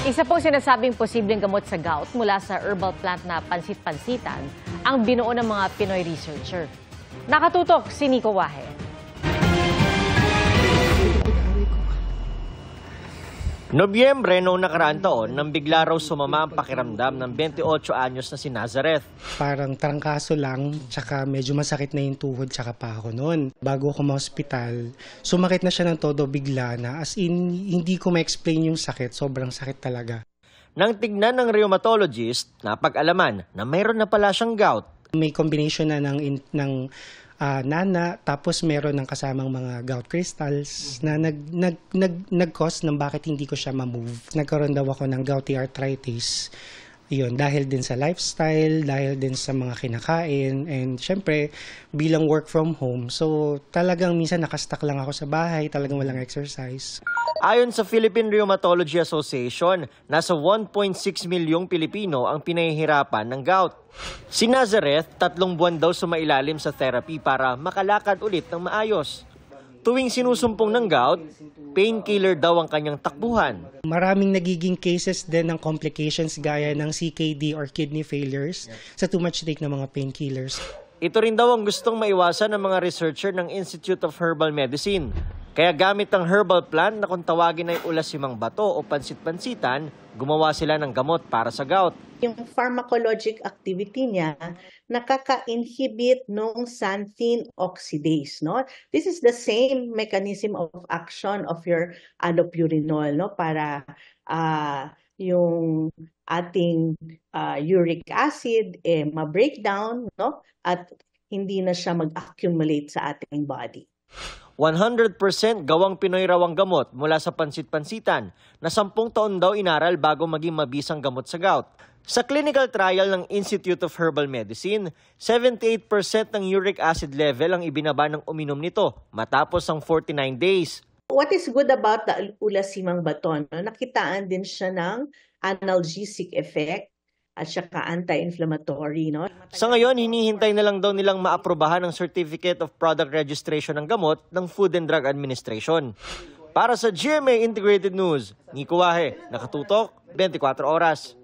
Isa pong sinasabing posibleng gamot sa gout mula sa herbal plant na pansit-pansitan ang binuo ng mga Pinoy researcher. Nakatutok si Nico Wahe. Nobyembre noong nakaraang taon nang bigla raw sumama ang pakiramdam ng 28 anyos na si Nazareth. Parang trangkaso lang, tsaka medyo masakit na yung tuhod tsaka pa ako noon. Bago ako ma-hospital, sumakit na siya ng todo bigla na, as in, hindi ko ma-explain yung sakit, sobrang sakit talaga. Nang tignan ng rheumatologist, napag-alaman na mayroon na pala siyang gout. May combination na ng nana, tapos meron ng kasamang mga gout crystals na nag-cause ng bakit hindi ko siya ma-move. Nagkaroon daw ako ng gouty arthritis. Yun, dahil din sa lifestyle, dahil din sa mga kinakain, and syempre, bilang work from home, so talagang minsan nakastuck lang ako sa bahay, talagang walang exercise. Ayon sa Philippine Rheumatology Association, nasa 1.6 milyong Pilipino ang pinahihirapan ng gout. Si Nazareth, 3 buwan daw sumailalim sa therapy para makalakad ulit ng maayos. Tuwing sinusumpong ng gout, painkiller daw ang kanyang takbuhan. Maraming nagiging cases din ng complications gaya ng CKD or kidney failures sa too much take ng mga painkillers. Ito rin daw ang gustong maiwasan ng mga researcher ng Institute of Herbal Medicine. Kaya gamit ang herbal plant na kung tawagin ay ulasimang bato o pansit-pansitan, gumawa sila ng gamot para sa gout. Yung pharmacologic activity niya, nakaka-inhibit ng xanthine oxidase, no? This is the same mechanism of action of your allopurinol, no? Para yung ating uric acid ma-breakdown, no? At hindi na siya mag-accumulate sa ating body. 100% gawang Pinoy raw ang gamot mula sa pansit-pansitan na 10 taon daw inaral bago maging mabisang gamot sa gout. Sa clinical trial ng Institute of Herbal Medicine, 78% ng uric acid level ang ibinaba ng uminom nito matapos ang 49 days. What is good about the ulasimang baton? No? Nakitaan din siya ng analgesic effect at saka anti-inflammatory. No? Sa ngayon, hinihintay na lang daw nilang maaprobahan ang Certificate of Product Registration ng gamot ng Food and Drug Administration. Para sa GMA Integrated News, Nico Wahe, nakatutok, 24 oras.